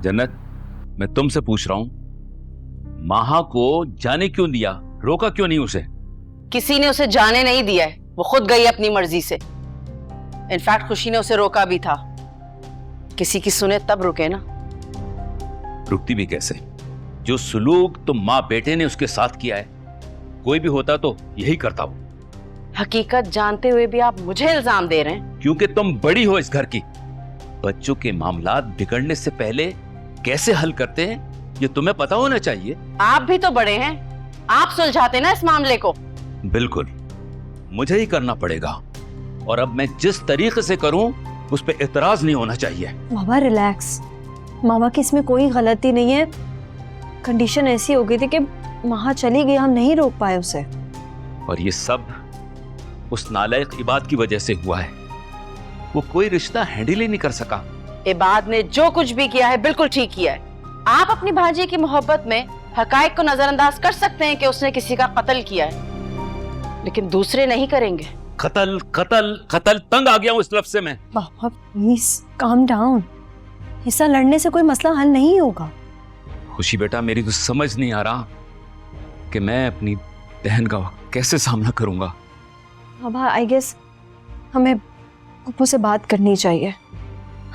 जन्नत, मैं तुमसे पूछ रहा हूं, माहा को जाने क्यों दिया, रोका क्यों नहीं उसे? किसी ने उसे जाने नहीं दिया है, वो खुद गई अपनी मर्जी से। इनफैक्ट खुशी ने उसे रोका भी था। किसी की सुने तब रुके ना। रुकती भी कैसे? जो सुलूक तुम माँ बेटे ने उसके साथ किया है, कोई भी होता तो यही करता वो। हकीकत जानते हुए भी आप मुझे इल्जाम दे रहे हैं? क्योंकि तुम बड़ी हो इस घर की। बच्चों के मामलात बिगड़ने से पहले कैसे हल करते हैं ये तुम्हें पता होना चाहिए। आप भी तो बड़े हैं, आप सुलझाते ना इस मामले को। बिल्कुल, मुझे ही करना पड़ेगा, और अब मैं जिस तरीके से करूं उस पर एतराज नहीं होना चाहिए। मामा रिलैक्स, मामा की इसमें कोई गलती नहीं है। कंडीशन ऐसी हो गई थी कि माँ चली गई, हम नहीं रोक पाए उसे। और ये सब उस नालायक इबाद की वजह से हुआ है। वो कोई रिश्ता हैंडल ही नहीं कर सका। इबाद ने जो कुछ भी किया है बिल्कुल ठीक किया है। आप अपनी भांजी की मोहब्बत में हकायक को नजरअंदाज कर सकते हैं कि उसने किसी का कत्ल किया है, लेकिन दूसरे नहीं करेंगे। कत्ल कत्ल कत्ल, तंग आ गया हूं इस लफ्ज़ से मैं। मामा प्लीज काम डाउन, ऐसा लड़ने से कोई मसला हल नहीं होगा। खुशी बेटा, मेरी तो समझ नहीं आ रहा कि मैं अपनी बहन का कैसे सामना करूंगा। मामा आई गेस हमें पप्पू से बात करनी चाहिए,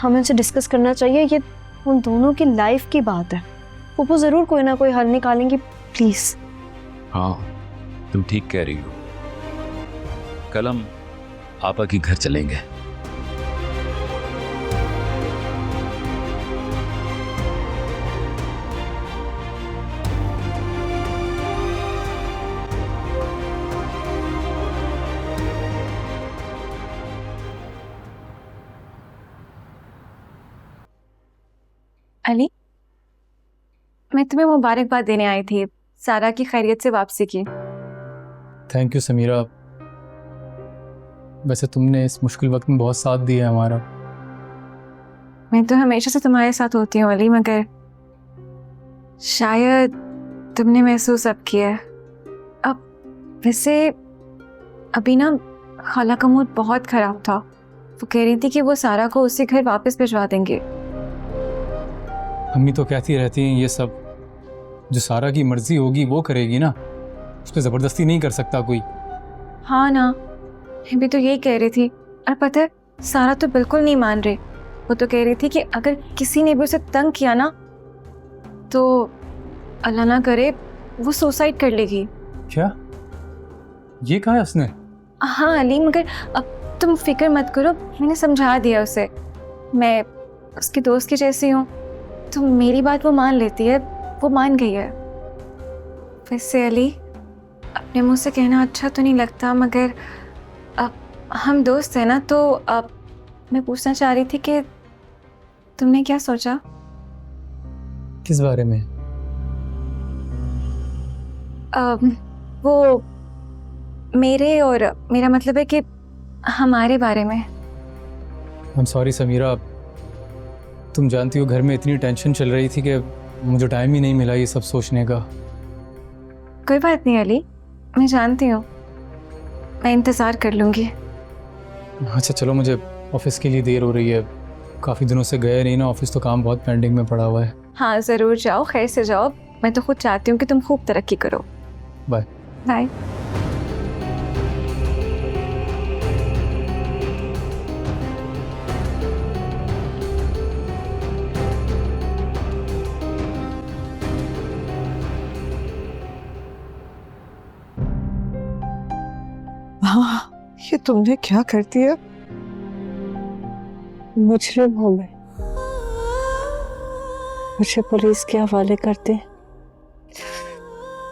हमें उनसे डिस्कस करना चाहिए। ये उन दोनों की लाइफ की बात है, पप्पू जरूर कोई ना कोई हल निकालेंगी। प्लीज। हाँ, तुम ठीक कह रही हो। कल हम आपा के घर चलेंगे। अली, मैं तुम्हें मुबारकबाद देने आई थी सारा की खैरियत से वापसी की। थैंक यू समीरा, वैसे तुमने इस मुश्किल वक्त में बहुत साथ दिया हमारा। मैं तो हमेशा से तुम्हारे साथ होती हूँ अली, मगर शायद तुमने महसूस अब किया है। अब वैसे अभी ना खाला का मूड बहुत ख़राब था। वो कह रही थी कि वो सारा को उसी घर वापस भिजवा देंगे। अम्मी तो कहती रहती हैं ये सब, जो सारा की मर्जी होगी वो करेगी ना, उस पर ज़बरदस्ती नहीं कर सकता कोई। हाँ ना, मैं भी तो यही कह रही थी। और पता है सारा तो बिल्कुल नहीं मान रही। वो तो कह रही थी कि अगर किसी ने भी उसे तंग किया ना तो अल्लाह ना करे वो सुसाइड कर लेगी। क्या? ये कहा है उसने? हाँ अली, मगर अब तुम फिक्र मत करो, मैंने समझा दिया उसे। मैं उसके दोस्त की जैसी हूँ, तो मेरी बात वो मान लेती है। वो मान गई है। वैसे अली, अपने मुंह से कहना अच्छा तो नहीं लगता, मगर अब हम दोस्त हैं ना, तो अब मैं पूछना चाह रही थी कि तुमने क्या सोचा? किस बारे में? वो मेरे, और मेरा मतलब है कि हमारे बारे में। आई एम सॉरी समीरा, तुम जानती हो घर में इतनी टेंशन चल रही थी कि मुझे टाइम ही नहीं मिला ये सब सोचने का। कोई बात नहीं अली, मैं जानती हूँ, मैं इंतज़ार कर लूँगी। अच्छा चलो, मुझे ऑफिस के लिए देर हो रही है। काफ़ी दिनों से गए नहीं ना ऑफिस, तो काम बहुत पेंडिंग में पड़ा हुआ है। हाँ ज़रूर जाओ, खैर से जाओ। मैं तो खुद चाहती हूँ कि तुम खूब तरक्की करो। Bye bye. हाँ, ये तुमने क्या कर दिया? मुजरिम हूं मैं, मुझे पुलिस के हवाले कर दे।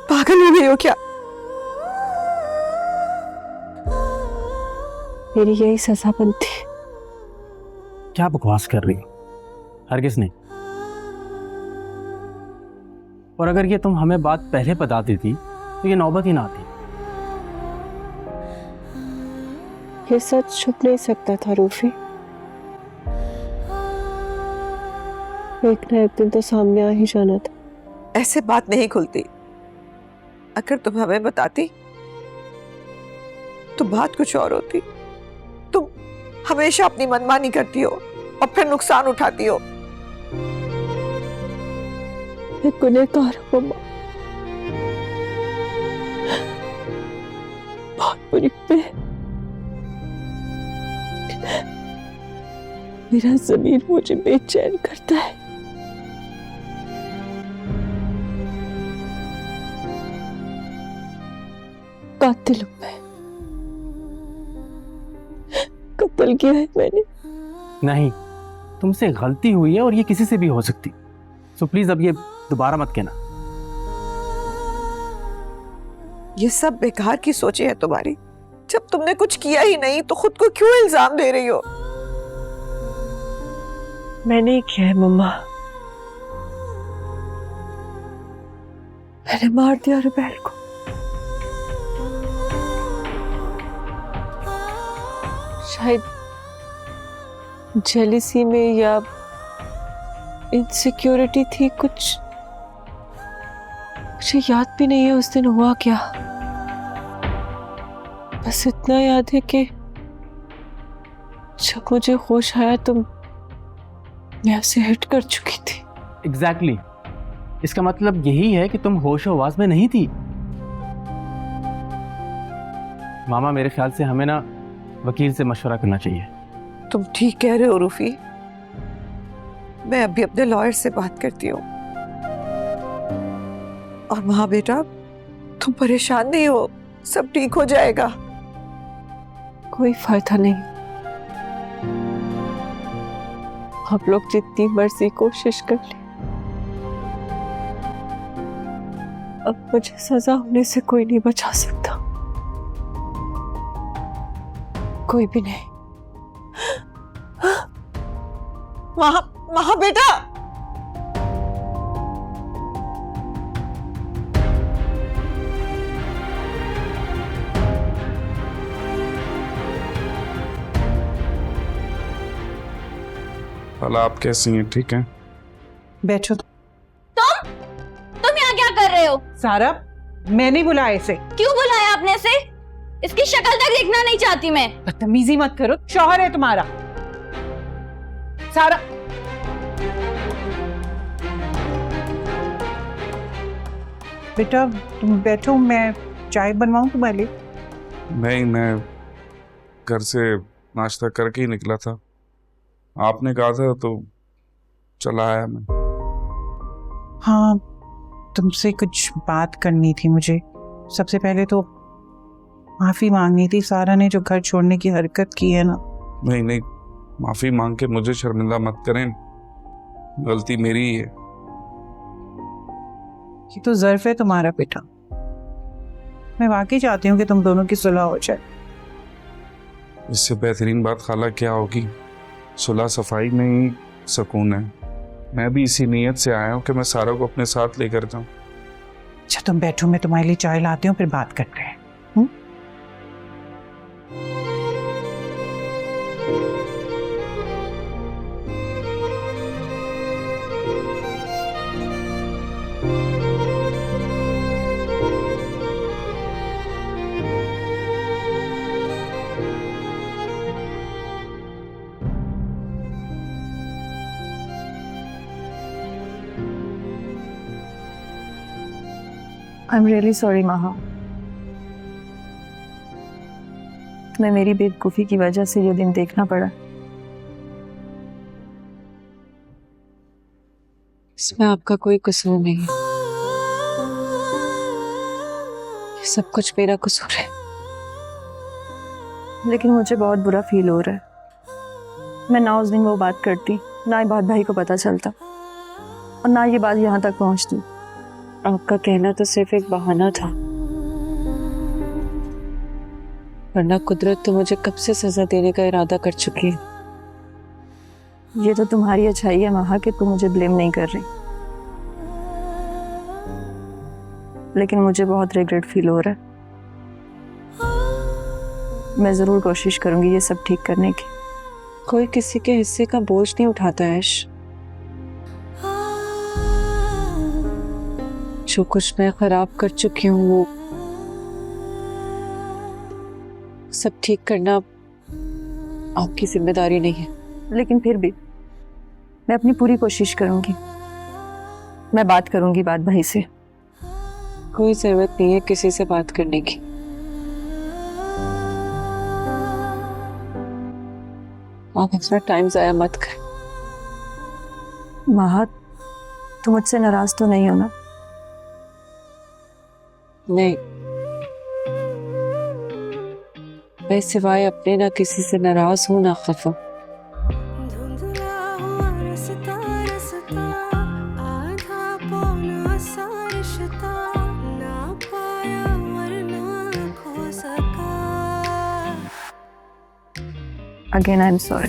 पागल हो गई हो क्या? मेरी यही सजा बनती। क्या बकवास कर रही हो? हरगिज़ नहीं। और अगर ये तुम हमें बात पहले बता देती तो ये नौबत ही ना आती। ये सच छुप नहीं सकता था रूफी, एक ना एक दिन तो सामने आ ही जाना था। ऐसे बात नहीं खुलती। अगर तुम हमें बताती तो बात कुछ और होती। तुम हमेशा अपनी मनमानी करती हो और फिर नुकसान उठाती हो। मैं गुनहगार हूँ मम्मा, बहुत बुरी मैं। मेरा ज़मीर मुझे बेचैन करता है। कातिल हूँ मैं, कत्ल किया है मैंने। नहीं, तुमसे गलती हुई है और ये किसी से भी हो सकती, सो प्लीज अब ये दोबारा मत कहना। ये सब बेकार की सोचे है तुम्हारी। जब तुमने कुछ किया ही नहीं तो खुद को क्यों इल्जाम दे रही हो? मैंने ही किया है मम्मा, मैंने मार दिया रुबैल को। शायद जेलिसी में या इनसिक्योरिटी थी कुछ, मुझे याद भी नहीं है उस दिन हुआ क्या। बस इतना याद है कि जब मुझे होश आया तो मैं उसे हिट कर चुकी थी। एग्जैक्टली इसका मतलब यही है कि तुम होशो आवाज में नहीं थी। मामा, मेरे ख्याल से हमें ना वकील से मशवरा करना चाहिए। तुम ठीक कह रहे हो रूफी, मैं अभी अपने लॉयर से बात करती हूँ। और माँ बेटा, तुम परेशान नहीं हो, सब ठीक हो जाएगा। कोई फायदा नहीं, आप लोग जितनी मर्जी कोशिश कर ले, अब मुझे सजा होने से कोई नहीं बचा सकता, कोई भी नहीं। वहां बेटा, भला आप कैसी हैं? ठीक हैं? बैठो। तुम यहाँ क्या कर रहे हो? सारा, मैंने बुलाया इसे। क्यों बुलाया आपने इसे? इसकी शक्ल तक देखना नहीं चाहती मैं। बदतमीजी मत करो, शौहर है तुम्हारा। सारा, बेटा तुम बैठो, मैं चाय बनवाऊं तुम्हारे लिए? नहीं, मैं घर से नाश्ता करके ही निकला था, आपने कहा था तो चला आया मैं। हाँ, तुमसे कुछ बात करनी थी मुझे। सबसे पहले तो माफी मांगनी थी सारा ने जो घर छोड़ने की हरकत की है ना। नहीं नहीं, माफी मांग के मुझे शर्मिंदा मत करें, गलती मेरी ही है। ये तो ज़र्फ है तुम्हारा बेटा। मैं वाकई चाहती हूँ कि तुम दोनों की सुलह हो जाए। इससे बेहतरीन बात खाला क्या होगी? सुलह सफाई में ही सुकून है। मैं भी इसी नीयत से आया हूँ कि मैं सारा को अपने साथ लेकर जाऊँ। अच्छा तुम बैठो, मैं तुम्हारे लिए चाय लाती हूँ, फिर बात करते हैं। आई एम रियली सॉरी महा, तुम्हें मेरी बेवकूफ़ी की वजह से ये दिन देखना पड़ा। इसमें आपका कोई कसूर नहीं है, ये सब कुछ मेरा कसूर है। लेकिन मुझे बहुत बुरा फील हो रहा है। मैं ना उस दिन वो बात करती, ना ये बात भाई को पता चलता, और ना ये बात यहाँ तक पहुँचती। आपका कहना तो सिर्फ एक बहाना था, वरना कुदरत तो मुझे कब से सजा देने का इरादा कर चुकी है। ये तो तुम्हारी अच्छाई है महा कि तुम मुझे ब्लेम नहीं कर रही, लेकिन मुझे बहुत रिग्रेट फील हो रहा है। मैं जरूर कोशिश करूंगी ये सब ठीक करने की। कोई किसी के हिस्से का बोझ नहीं उठाता ऐश। जो कुछ मैं खराब कर चुकी हूँ वो सब ठीक करना आपकी जिम्मेदारी नहीं है। लेकिन फिर भी मैं अपनी पूरी कोशिश करूंगी। मैं बात करूंगी बात भाई से। कोई जरूरत नहीं है किसी से बात करने की। आप अपना टाइम जाया मत कर। माँ, तुम मुझसे नाराज तो नहीं हो ना? नहीं, मैं सिवाय अपने ना किसी से नाराज हूं ना खफा। Again I am sorry.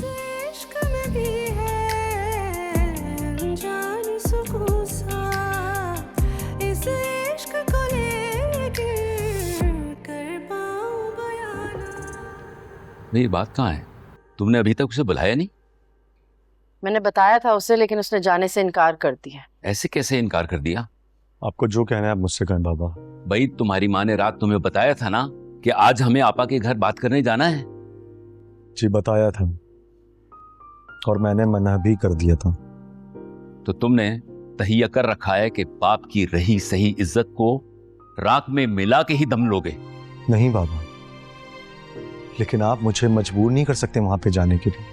ये बात कहाँ है? तुमने अभी तक उसे बुलाया नहीं? मैंने बताया था उसे, लेकिन उसने जाने से इनकार कर दिया। ऐसे कैसे इनकार कर दिया? आपको जो कहना है आप मुझसे कहें बाबा। भाई तुम्हारी माँ ने रात तुम्हें बताया था ना कि आज हमें आपा के घर बात करने जाना है। जी बताया था, और मैंने मना भी कर दिया था। तो तुमने तहिया कर रखा है कि बाप की रही सही इज्जत को राख में मिला के ही दम लोगे। नहीं बाबा, लेकिन आप मुझे मजबूर नहीं कर सकते वहां पे जाने के लिए।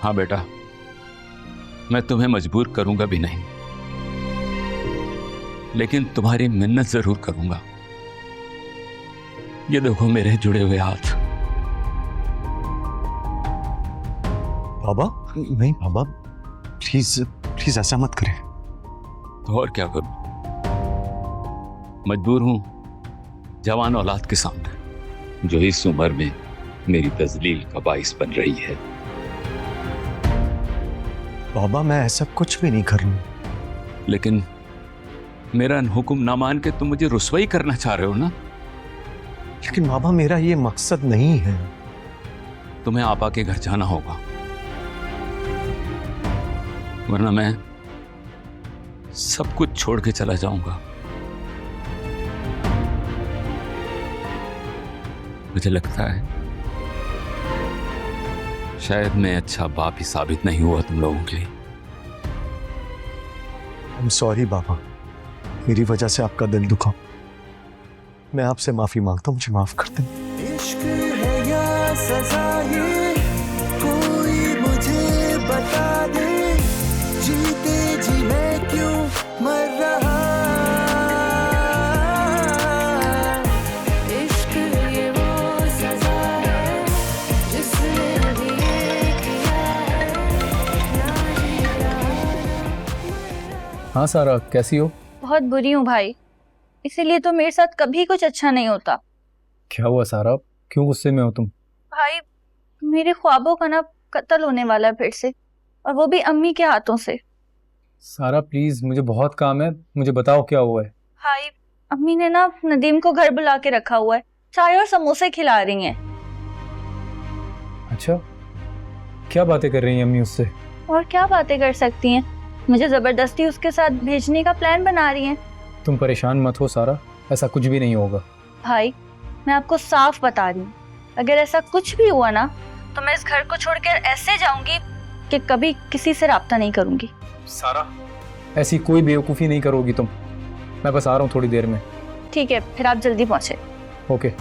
हाँ बेटा, मैं तुम्हें मजबूर करूंगा भी नहीं, लेकिन तुम्हारी मिन्नत जरूर करूंगा। ये देखो मेरे जुड़े हुए हाथ। बाबा नहीं बाबा, प्लीज प्लीज ऐसा मत करें। तो और क्या करूं? मजबूर हूं जवान औलाद के सामने, जो इस उम्र में मेरी तजलील का बाइस बन रही है। बाबा मैं ऐसा कुछ भी नहीं कर रहा हूं। लेकिन मेरा हुक्म ना मान के तुम मुझे रुसवाई करना चाह रहे हो ना? लेकिन बाबा मेरा ये मकसद नहीं है। तुम्हें आपा के घर जाना होगा, वरना मैं सब कुछ छोड़ के चला जाऊंगा। मुझे लगता है शायद मैं अच्छा बाप ही साबित नहीं हुआ तुम लोगों के लिए। I'm sorry बाबा, मेरी वजह से आपका दिल दुखा। मैं आपसे माफी मांगता हूँ, मुझे माफ कर दें। इश्क है या सजा ये, कोई मुझे बता दे, जीते जी मैं क्यों मर रहा। इश्क ये वो सजा है जिसने अभी ये किया है, ना जिया। हाँ सारा, कैसी हो? बहुत बुरी हूँ भाई, इसीलिए तो मेरे साथ कभी कुछ अच्छा नहीं होता। क्या हुआ सारा, क्यों गुस्से में हो तुम? भाई मेरे ख्वाबों का ना कत्ल होने वाला है फिर से, और वो भी अम्मी के हाथों से। सारा प्लीज, मुझे बहुत काम है, मुझे बताओ क्या हुआ है। भाई अम्मी ने ना नदीम को घर बुला के रखा हुआ है, चाय और समोसे खिला रही हैं। अच्छा, क्या बातें कर रही हैं अम्मी उससे? और क्या बातें कर सकती हैं, मुझे जबरदस्ती उसके साथ भेजने का प्लान बना रही हैं। तुम परेशान मत हो सारा, ऐसा कुछ भी नहीं होगा। भाई मैं आपको साफ बता रही हूँ, अगर ऐसा कुछ भी हुआ ना तो मैं इस घर को छोड़कर ऐसे जाऊंगी कि कभी किसी से राब्ता नहीं करूंगी। सारा ऐसी कोई बेवकूफ़ी नहीं करोगी तुम। मैं बस आ रहा हूँ थोड़ी देर में। ठीक है, फिर आप जल्दी पहुंचे। ओके।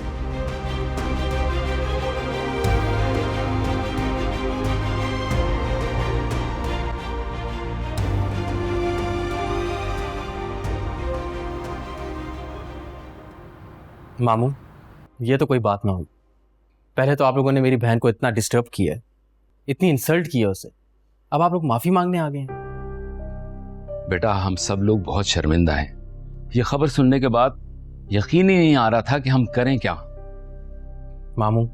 मामू, ये तो कोई बात ना हुई। पहले तो आप लोगों ने मेरी बहन को इतना डिस्टर्ब किया है, इतनी इंसल्ट की है उसे, अब आप लोग माफी मांगने आ गए हैं। बेटा हम सब लोग बहुत शर्मिंदा हैं। ये खबर सुनने के बाद यकीन ही नहीं आ रहा था कि हम करें क्या। मामू,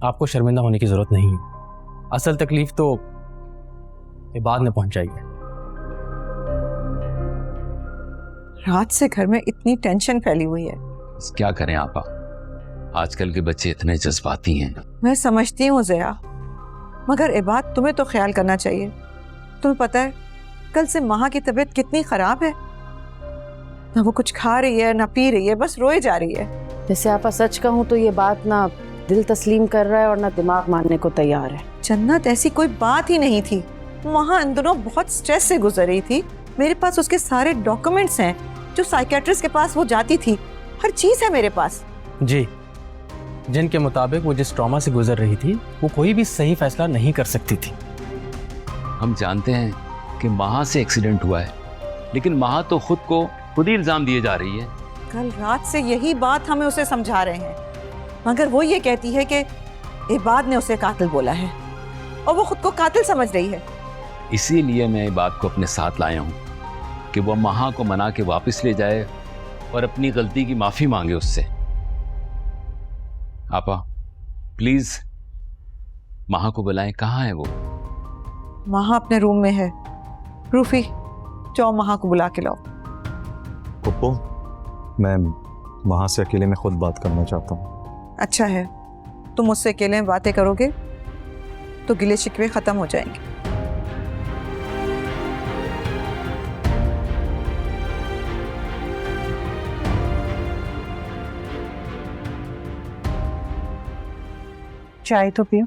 आपको शर्मिंदा होने की जरूरत नहीं है, असल तकलीफ तो ये बाद में पहुंच जाएगी। रात से घर में इतनी टेंशन फैली हुई है। क्या करें आपा, आजकल के बच्चे इतने जज्बाती हैं। मैं समझती हूँ जया, मगर ए बात तुम्हें तो ख्याल करना चाहिए। तुम्हें पता है कल से माँ की तबीयत कितनी खराब है, ना वो कुछ खा रही है ना पी रही है, बस रोए जा रही है। वैसे आपा सच कहूँ तो ये बात ना दिल तस्लीम कर रहा है और ना दिमाग मानने को तैयार है। जन्नत, ऐसी कोई बात ही नहीं थी। वहाँ इन दिनों बहुत स्ट्रेस से गुजर रही थी, मेरे पास उसके सारे डॉक्यूमेंट्स हैं, जो साइकेट्रिस्ट के पास वो जाती थी, हर चीज है मेरे पास। जी, जिनके मुताबिक वो जिस ट्रॉमा से गुजर रही थी वो कोई भी सही फैसला नहीं कर सकती थी। हम जानते हैं कि महा से एक्सीडेंट हुआ है, लेकिन महा तो खुद ही इल्जाम दिए जा रही है। कल रात से यही बात हमें उसे समझा रहे हैं, मगर वो ये कहती है कि इबाद ने उसे कातिल बोला है और वो खुद को कातिल समझ रही है। इसीलिए मैं इबाद को अपने साथ लाया हूँ कि वो महा को मना के वापस ले जाए और अपनी गलती की माफी मांगे उससे। आपा प्लीज महा को बुलाएं, कहाँ है वो? महा अपने रूम में है। रूफी, जाओ महा को बुला के लाओ। पप्पू, मैं वहां से अकेले में खुद बात करना चाहता हूँ। अच्छा है, तुम मुझसे अकेले में बातें करोगे तो गिले शिकवे खत्म हो जाएंगे। चाय तो पियो।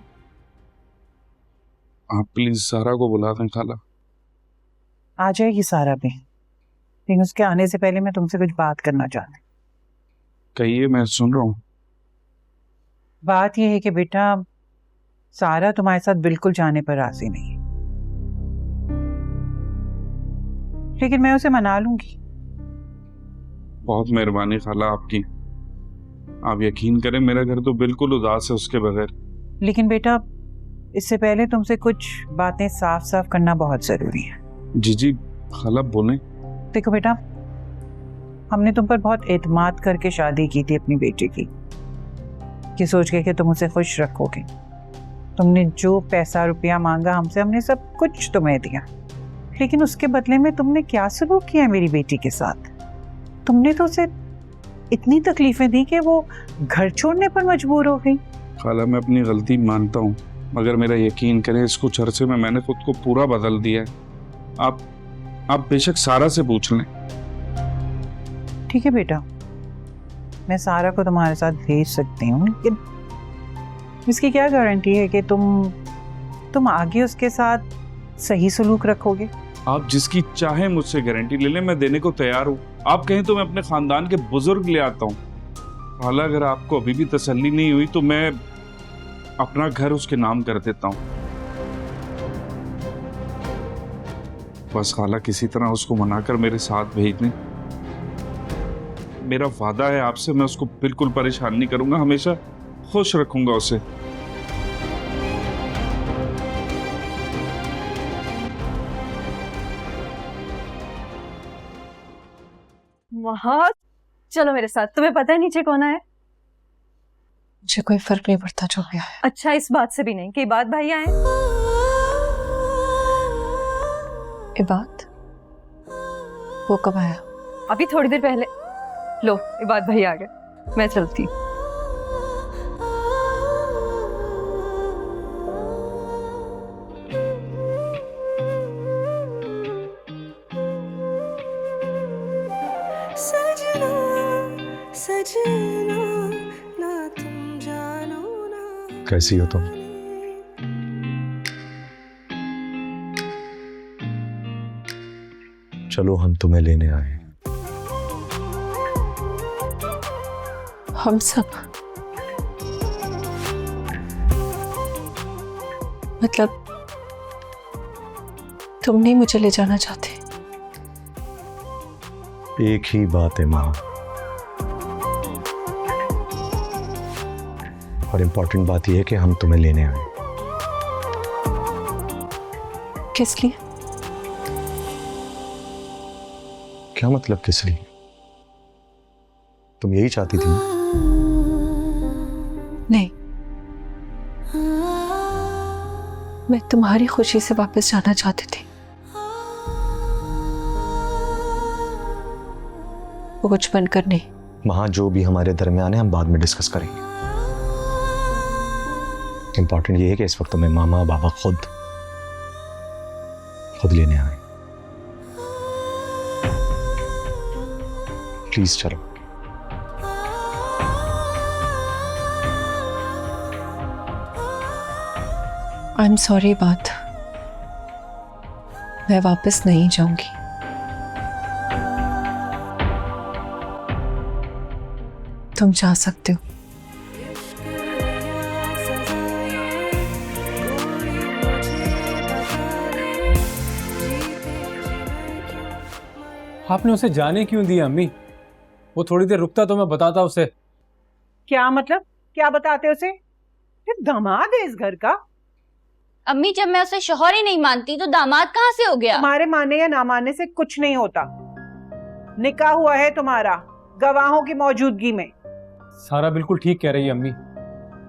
आप प्लीज सारा को बुला दें खाला। आ जाएगी सारा भी, लेकिन उसके आने से पहले मैं तुमसे कुछ बात करना चाहती। कहिए, मैं सुन रहा हूँ। बात यह है कि बेटा, सारा तुम्हारे साथ बिल्कुल जाने पर राजी नहीं है, लेकिन मैं उसे मना लूंगी। बहुत मेहरबानी खाला आपकी। आप यकीन करें, मेरा घर तो बिल्कुल उदास है उसके बगैर। लेकिन बेटा, इससे पहले तुमसे कुछ बातें साफ साफ करना बहुत जरूरी है। जी खाला बोलें। देखो बेटा, हमने तुम पर बहुत एतमाद करके शादी की थी अपनी बेटी की, ये सोच के कि तुम उसे खुश रखोगे। तुमने जो पैसा रुपया मांगा हमसे, हमने सब कुछ तुम्हें दिया, लेकिन उसके बदले में तुमने क्या सलूक किया है मेरी बेटी के साथ? तुमने तो उसे इतनी तकलीफें दी कि वो घर छोड़ने पर मजबूर हो गई। खाला, मैं अपनी गलती मानता हूँ, मगर मेरा यकीन करें, इस कुछ अरसे में मैंने खुद को पूरा बदल दिया है। आप बेशक सारा से पूछ लें। ठीक है बेटा, मैं सारा को तुम्हारे साथ भेज सकती हूँ, लेकिन इसकी क्या गारंटी है कि तुम आगे उसके साथ सही सलूक रखोगे? आप जिसकी चाहे मुझसे गारंटी ले लें, मैं देने को तैयार हूँ। आप कहें तो मैं अपने खानदान के बुजुर्ग ले आता हूँ। खाला, अगर आपको अभी भी तसल्ली नहीं हुई तो मैं अपना घर उसके नाम कर देता हूँ। बस खाला, किसी तरह उसको मनाकर मेरे साथ भेज दें। मेरा वादा है आपसे, मैं उसको बिल्कुल परेशान नहीं करूंगा, हमेशा खुश रखूंगा उसे। वहाँ चलो मेरे साथ। तुम्हें पता है नीचे कौन है? मुझे कोई फर्क नहीं पड़ता जो भी आए। अच्छा, इस बात से भी नहीं कि इबाद भाई आए? इबाद? वो कब आया? अभी थोड़ी देर पहले। लो, इबाद भाई आ गए, मैं चलती। सजना सजना ना तुम जानो ना। कैसी हो तुम? चलो, हम तुम्हें लेने आए। हम सब? मतलब तुम नहीं मुझे ले जाना चाहते? एक ही बात है माँ, और इम्पोर्टेंट बात यह है कि हम तुम्हें लेने आए। किस लिए? क्या मतलब किस लिए? तुम यही चाहती थी? नहीं, मैं तुम्हारी खुशी से वापस जाना चाहती थी। वो कुछ बनकर नहीं। वहां जो भी हमारे दरमियान है हम बाद में डिस्कस करेंगे। इंपॉर्टेंट ये है कि इस वक्त तुम्हें मामा बाबा खुद लेने आए। प्लीज चलो। आई एम सॉरी बात, मैं वापस नहीं जाऊंगी। तुम जा सकते हो। आपने उसे जाने क्यों दिया अम्मी? वो थोड़ी देर रुकता तो मैं बताता उसे। क्या मतलब? क्या बताते उसे? ये दामाद है इस घर का। अम्मी जब मैं उसे शौहर ही नहीं मानती तो दामाद कहाँ से हो गया? तुम्हारे मानने या ना मानने से कुछ नहीं होता। निकाह हुआ है तुम्हारा गवाहों की मौजूदगी में। सारा बिल्कुल ठीक कह रही है अम्मी।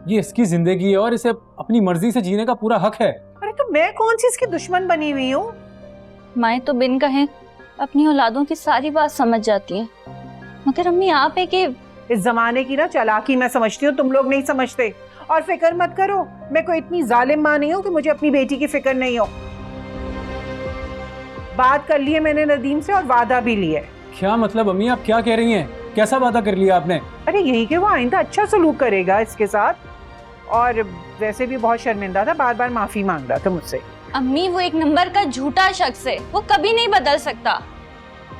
ये इसकी जिंदगी है और इसे अपनी मर्जी से जीने का पूरा हक है। अरे तो मैं कौन सी इसकी दुश्मन बनी हुई हूँ? माएँ तो बिन कहे अपनी औलादों की सारी बात समझ जाती हैं, मगर अम्मी आप है कि इस जमाने की ना चालाकी मैं समझती हूँ, तुम लोग नहीं समझते। और फिक्र मत करो, मैं कोई इतनी जालिम माँ नहीं हूँ कि मुझे अपनी बेटी की फिक्र नहीं हो। बात कर ली है मैंने नदीम से और वादा भी लिया है। क्या मतलब अम्मी, आप क्या कह रही हैं? कैसा वादा कर लिया आपने? अरे यही कि वो आइंदा अच्छा सलूक करेगा इसके साथ, और वैसे भी बहुत शर्मिंदा था, बार बार माफी मांग रहा था मुझसे। अम्मी वो एक नंबर का झूठा शख्स है, वो कभी नहीं बदल सकता।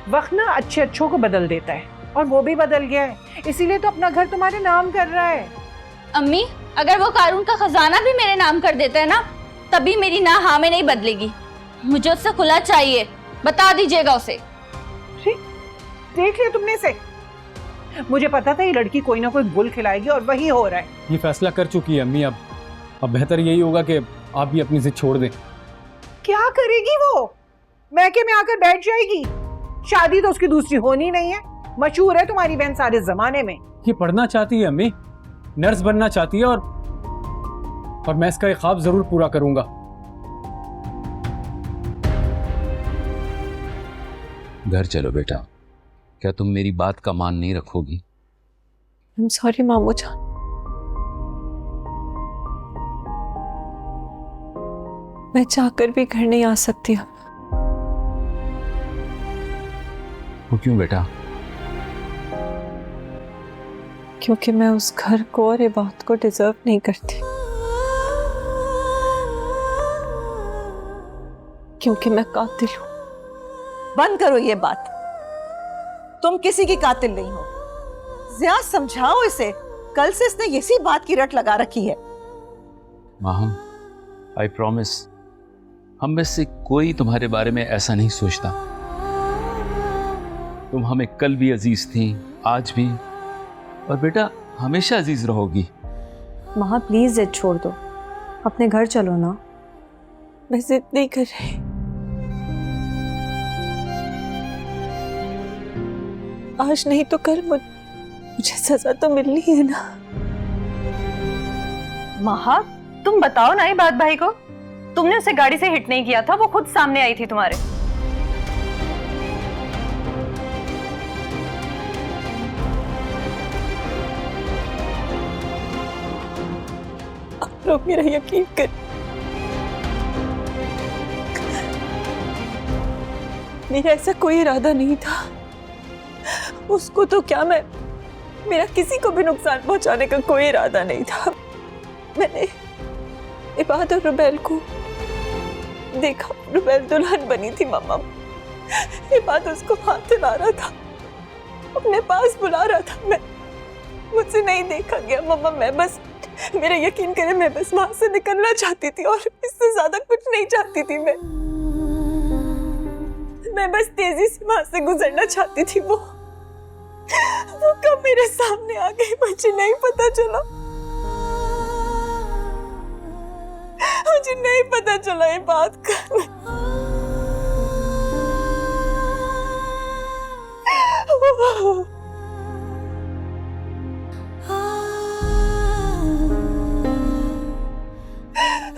वक्त ना अच्छे अच्छों को बदल देता है, और वो भी बदल गया है, इसीलिए तो अपना घर तुम्हारे नाम कर रहा है। अम्मी अगर वो कारून का खजाना भी मेरे नाम कर देता है ना, तभी मेरी ना हाँ में नहीं बदलेगी। मुझे उससे खुला चाहिए, बता दीजिएगा उसे। देख लिया तुमने इसे? मुझे पता था ये लड़की कोई ना कोई गुल खिलाएगी और वही हो रहा है। ये फैसला कर चुकी है अम्मी। अब बेहतर यही होगा कि आप भी अपनी जिद छोड़ दें। क्या करेगी वो? मैके में आकर बैठ जाएगी? शादी तो उसकी दूसरी होनी नहीं है। मशहूर है तुम्हारी बहन सारे जमाने में। ये पढ़ना चाहती है अम्मी, नर्स बनना चाहती है, और मैं इसका एक ख्वाब जरूर पूरा करूंगा। घर चलो बेटा। क्या तुम मेरी बात का मान नहीं रखोगी? I'm sorry मामू जान। मैं चाहकर भी घर नहीं आ सकती अब। वो क्यों बेटा? क्योंकि मैं उस घर को और ये बात को डिजर्व नहीं करती। क्योंकि मैं कातिल हूं। बंद करो ये बात। तुम किसी की कातिल नहीं हो। ज़्या समझाओ इसे, कल से इसने इसी बात की रट लगा रखी है। माहम, आई प्रॉमिस, हम में से कोई तुम्हारे बारे में ऐसा नहीं सोचता। तुम हमें कल भी अजीज थी, आज भी, और बेटा हमेशा अजीज रहोगी। माँ प्लीज जिद छोड़ दो, अपने घर चलो ना। मैं जिद नहीं कर रही। आज नहीं तो कल मुझे सजा तो मिलनी है ना। महा, तुम बताओ ना ये बात भाई को। तुमने उसे गाड़ी से हिट नहीं किया था, वो खुद सामने आई थी तुम्हारे। आप लोग मेरा यकीन कर। मेरा ऐसा कोई इरादा नहीं था। उसको तो क्या, मेरा किसी को भी नुकसान पहुंचाने का कोई इरादा नहीं था। मैंने इबाद और रुबैल को देखा। रुबैल दुल्हन बनी थी मम्मा। इबाद उसको हाथ दिला रहा था, अपने पास बुला रहा था। मुझसे नहीं देखा गया मम्मा। मैं बस, मेरा यकीन करें, मैं बस वहां से निकलना चाहती थी और इससे ज्यादा कुछ नहीं चाहती थी। मैं बस तेजी से वहां से गुजरना चाहती थी। वो कब मेरे सामने आ गई मुझे नहीं पता चला। मुझे नहीं पता चला ये बात का।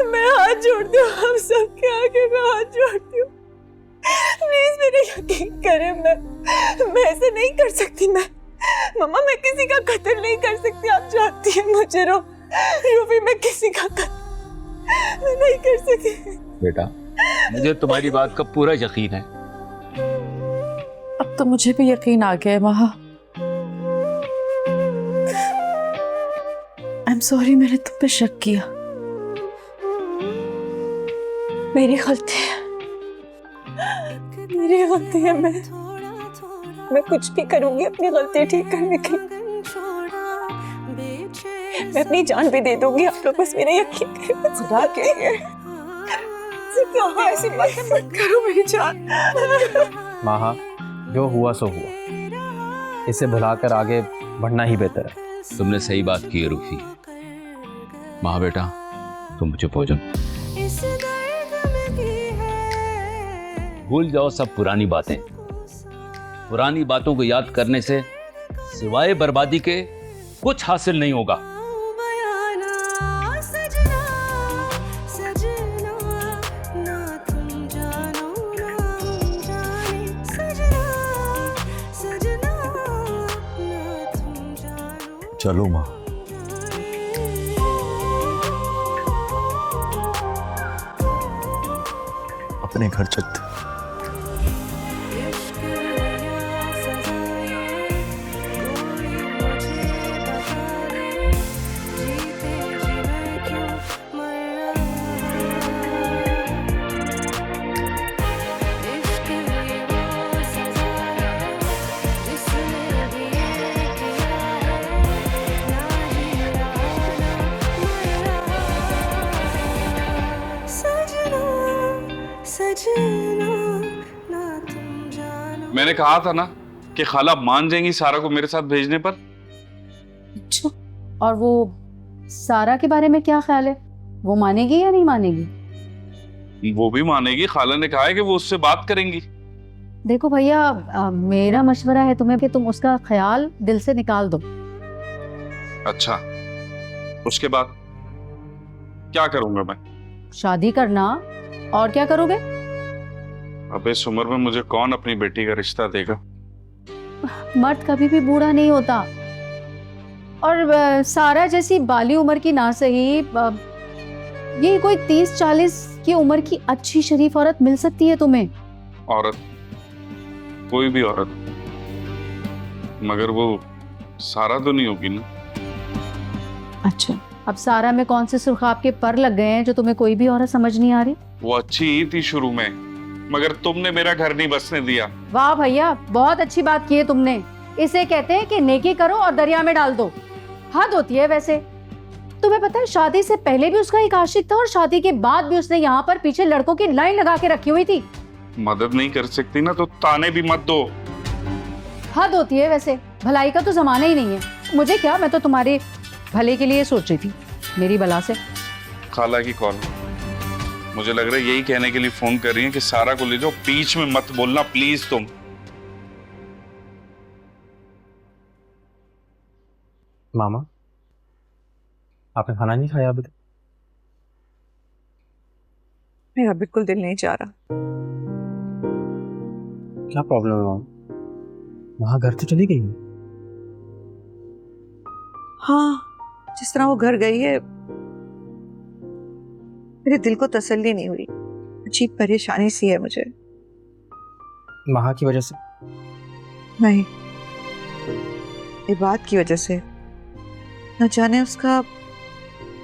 मैं हाथ जोड़ती हूँ हम सबके आगे, मैं हाथ जोड़ती हूँ। प्लीज मेरे यकीन करें, मैं ऐसे नहीं कर सकती। मम्मा मैं किसी का कत्ल नहीं कर सकती। आप जानती हैं मुझे। रूबी मैं किसी का कत्ल नहीं कर सकती। बेटा मुझे तुम्हारी बात का पूरा यकीन है। अब तो मुझे भी यकीन आ गया है महा। आई एम सॉरी, मैंने तुम पे शक किया। मेरी गलती है, मेरी गलती है। मैं कुछ भी करूंगी अपनी गलती ठीक करने के लिए। मैं अपनी जान भी दे दूंगी, आप लोग बस मेरा यकीन करें। खुदा के लिए ऐसी बातें मत करो मेरी जान। माँ, जो हुआ सो हुआ, इसे भुलाकर आगे बढ़ना ही बेहतर है। तुमने सही बात की है रुखी। माँ बेटा तुम चुप हो जाओ, भूल जाओ सब पुरानी बातें। पुरानी बातों को याद करने से सिवाय बर्बादी के कुछ हासिल नहीं होगा। चलो माँ, अपने घर चलते। मैंने कहा था ना कि खाला मान जाएंगी सारा को मेरे साथ भेजने पर। अच्छा, और वो सारा के बारे में क्या ख्याल है? वो मानेगी या नहीं मानेगी? वो भी मानेगी, खाला ने कहा है कि वो उससे बात करेंगी। देखो भैया, मेरा मशवरा है तुम्हें कि तुम उसका ख्याल दिल से निकाल दो। अच्छा, उसके बाद क्या करूंगा मैं? शादी करना, और क्या करोगे? अब इस उम्र में मुझे कौन अपनी बेटी का रिश्ता देगा? मर्द कभी भी बूढ़ा नहीं होता, और सारा जैसी बाली उम्र की ना सही, ये कोई 30-40 की उम्र की अच्छी शरीफ औरत मिल सकती है तुम्हें। औरत, कोई भी औरत, मगर वो सारा तो नहीं होगी ना। अच्छा, अब सारा में कौन से सुर्खाब के पर लग गए हैं जो तुम्हें कोई भी औरत समझ नहीं आ रही? वो अच्छी ही थी शुरू में, मगर तुमने मेरा घर नहीं बसने दिया। वाह भैया, बहुत अच्छी बात की है तुमने। इसे कहते हैं कि नेकी करो और दरिया में डाल दो। हद होती है वैसे। तुम्हें पता है, शादी से पहले भी उसका एक आशिक था और शादी के बाद भी उसने यहाँ पर पीछे लड़कों की लाइन लगा के रखी हुई थी। मदद नहीं कर सकती ना तो ताने भी मत दो। हद होती है वैसे। भलाई का तो जमाना ही नहीं है। मुझे क्या, मैं तो तुम्हारे भले के लिए सोच रही थी, मेरी बला से। खाला की कॉल, मुझे लग रहा है यही कहने के लिए फोन कर रही है कि सारा को ले जाओ, बीच में मत बोलना प्लीज तुम। मामा, आपने खाना नहीं खाया अभी तक? मेरा बिल्कुल दिल नहीं चाह रहा। क्या प्रॉब्लम है मामा? वहां घर तो चली गई। हाँ, जिस तरह वो घर गई है मेरे दिल को तसल्ली नहीं हुई। अजीब परेशानी सी है मुझे। महा की वजह से? नहीं, ये बात की वजह से। न जाने उसका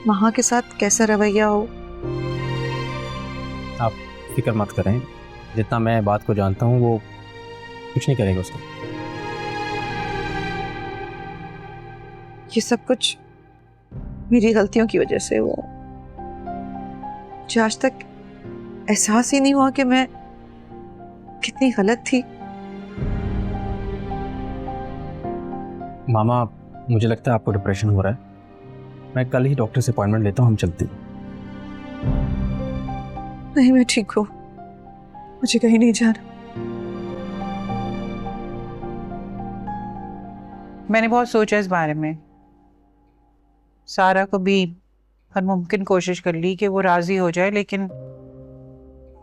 महा के साथ कैसा रवैया हो। आप फिक्र मत करें, जितना मैं बात को जानता हूँ वो कुछ नहीं करेगा उसको। ये सब कुछ मेरी गलतियों की वजह से हुआ। मुझे आज तक एहसास ही नहीं हुआ कि मैं कितनी गलत थी। मामा, मुझे लगता है आपको डिप्रेशन हो रहा है। मैं कल ही डॉक्टर से अपॉइंटमेंट लेता हूँ, हम चलते हैं। नहीं, मैं ठीक हूँ, मुझे कहीं नहीं जाना। मैंने बहुत सोचा इस बारे में। सारा को भी हर मुमकिन कोशिश कर ली कि वो राजी हो जाए, लेकिन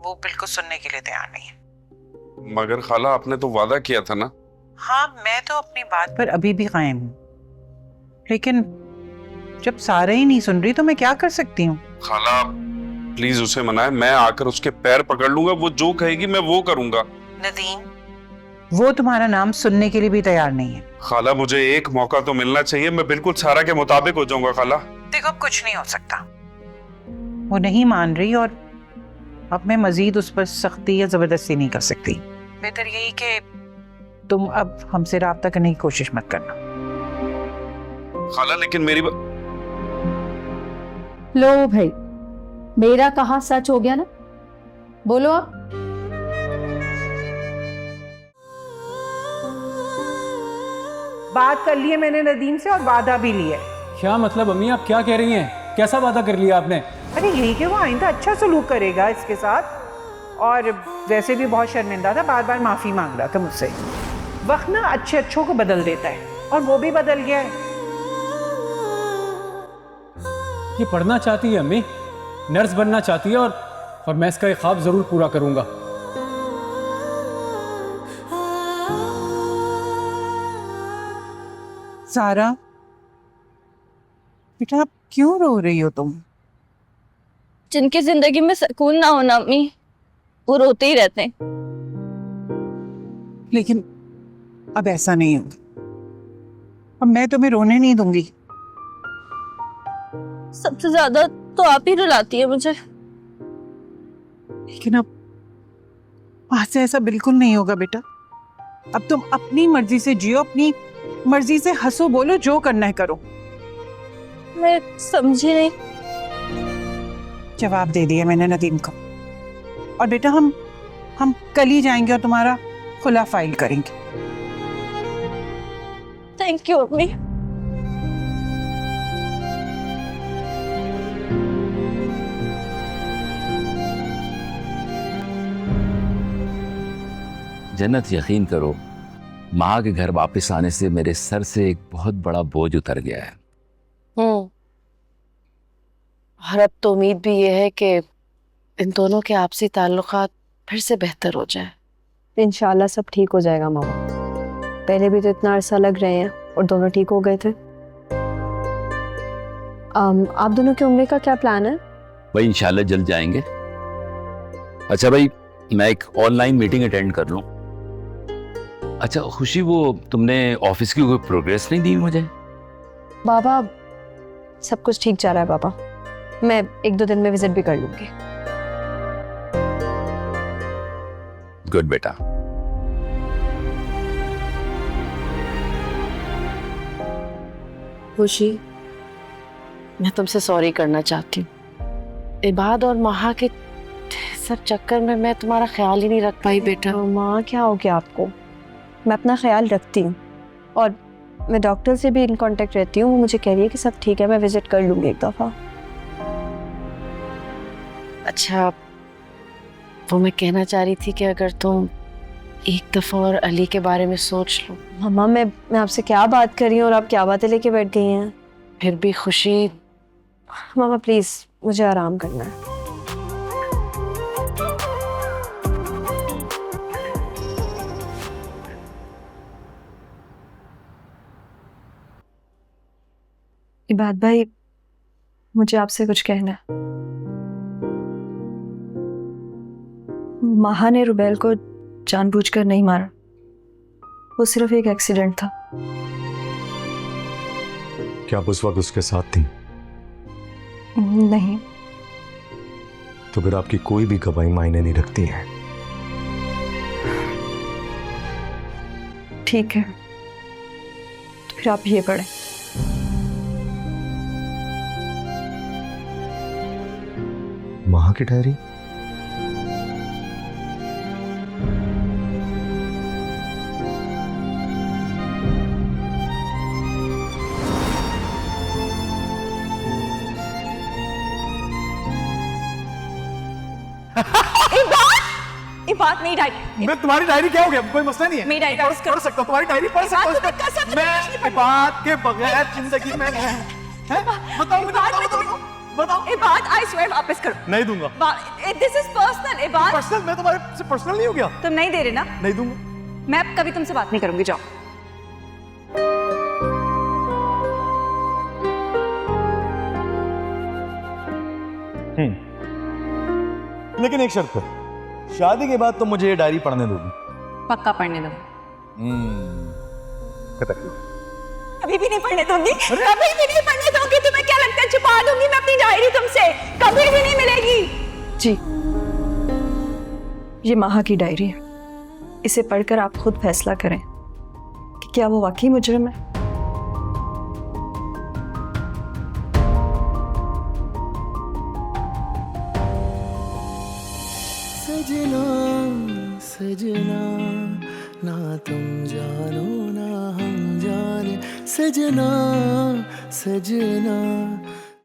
वो बिल्कुल सुनने के लिए तैयार नहीं है। मगर खाला, आपने तो वादा किया था ना। हाँ, मैं तो अपनी बात पर अभी भी कायम हूँ, लेकिन जब सारा ही नहीं सुन रही तो मैं क्या कर सकती हूँ? खाला प्लीज उसे मनाए, मैं आकर उसके पैर पकड़ लूंगा, वो जो कहेगी मैं वो करूंगा। नदीम, वो तुम्हारा नाम सुनने के लिए भी तैयार नहीं है। खाला मुझे एक मौका तो मिलना चाहिए, मैं बिल्कुल सारा के मुताबिक हो जाऊंगा। खाला देखो, अब कुछ नहीं हो सकता। वो नहीं मान रही और अब मैं मजीद उस पर सख्ती या जबरदस्ती नहीं कर सकती। बेहतर यही कि तुम अब हमसे राब्ता करने की कोशिश मत करना। खाला लेकिन मेरी लो भाई, मेरा कहा सच हो गया ना? बोलो आप। बात कर ली है मैंने नदीम से और वादा भी लिया है। क्या मतलब अम्मी, आप क्या कह रही हैं? कैसा वादा कर लिया आपने? अरे यही कि वो आइंदा अच्छा सलूक करेगा इसके साथ, और वैसे भी बहुत शर्मिंदा था, बार बार माफ़ी मांग रहा था मुझसे। वक्त ना अच्छे अच्छों को बदल देता है, और वो भी बदल गया है। ये पढ़ना चाहती है अम्मी, नर्स बनना चाहती है, और मैं इसका एक ख्वाब जरूर पूरा करूंगा। सारा बेटा, आप क्यों रो रही हो तुम? जिनकी जिंदगी में सुकून ना होना अम्मी, वो रोते ही रहते हैं। लेकिन अब ऐसा नहीं होगा, अब मैं तुम्हें रोने नहीं दूंगी। सबसे ज्यादा तो आप ही रुलाती है मुझे। लेकिन अब आज से ऐसा बिल्कुल नहीं होगा बेटा। अब तुम अपनी मर्जी से जियो, अपनी मर्जी से हंसो, बोलो, जो करना है करो। मैं समझी नहीं। जवाब दे दिया मैंने नदीम को। और बेटा हम कल ही जाएंगे और तुम्हारा खुला फाइल करेंगे। थैंक यू अम्मी। जन्नत, यकीन करो, माँ के घर वापस आने से मेरे सर से एक बहुत बड़ा बोझ उतर गया है। और अब तो उम्मीद भी ये है कि इन दोनों के आपसी ताल्लुकात फिर से बेहतर हो जाए। इंशाल्लाह सब ठीक हो जाएगा मामा। पहले भी तो इतना अरसा लग रहे हैं और दोनों ठीक हो गए थे। आप दोनों की उम्र का क्या प्लान है? भाई इंशाल्लाह जल्द जाएंगे। अच्छा भाई, मैं एक ऑनलाइन मीटिंग अटेंड कर लूं। अच्छा खुशी, वो तुमने ऑफिस की कोई प्रोग्रेस नहीं दी मुझे? बाबा सब कुछ ठीक जा रहा है बाबा, मैं 1-2 दिन में विजिट भी कर लूंगी। गुड बेटा। खुशी, मैं तुमसे सॉरी करना चाहती हूँ। इबाद और महा के सब चक्कर में मैं तुम्हारा ख्याल ही नहीं रख पाई बेटा। माँ क्या हो गया आपको? मैं अपना ख्याल रखती हूँ, और मैं डॉक्टर से भी इन कांटेक्ट रहती हूँ। वो मुझे कह रही है कि सब ठीक है, मैं विजिट कर लूँगी एक दफ़ा। अच्छा, वो मैं कहना चाह रही थी कि अगर तुम एक दफ़ा और अली के बारे में सोच लो। मम्मा मैं आपसे क्या बात कर रही हूँ और आप क्या बातें लेके बैठ गई हैं? फिर भी खुशी। मामा प्लीज़, मुझे आराम करना है। इबाद भाई, मुझे आपसे कुछ कहना है। माहा ने रुबैल को जानबूझकर नहीं मारा, वो सिर्फ एक एक्सीडेंट था। क्या आप उस वक्त उसके साथ थी? नहीं। तो फिर आपकी कोई भी गवाही मायने नहीं रखती है। ठीक है, तो फिर आप ये पढ़ें। माँ की डायरी? बात मेरी डायरी। मैं तुम्हारी डायरी क्या हो गया? कोई मसला नहीं है, मेरी डायरी पढ़ सकता हूँ, तुम्हारी डायरी पढ़ सकता हूँ। मैं बात के बगैर जिंदगी में बताओ। इबाद, आई स्वेयर वापस करो। नहीं दूंगा। दिस इज पर्सनल इबाद। पर्सनल? मैं तुम्हारे से पर्सनल नहीं हो गया? तुम नहीं दे रहे ना? नहीं दूंगा। मैं अब कभी तुमसे बात नहीं करूंगी, जाओ। लेकिन एक शर्त पर, शादी के बाद तो मुझे ये डायरी पढ़ने दोगी? पक्का पढ़ने दो। कभी भी नहीं पढ़ने दूंगी, कभी भी नहीं पढ़ने दूंगी। तुम्हें क्या लगता है छुपा दूंगी मैं अपनी डायरी तुमसे? कभी भी नहीं मिलेगी। जी, ये माहा की डायरी है। इसे पढ़कर आप खुद फैसला करें कि क्या वो वाकई मुजरिम है। सजना सजना, ना तुम जानो ना हम जाने, सजना सजना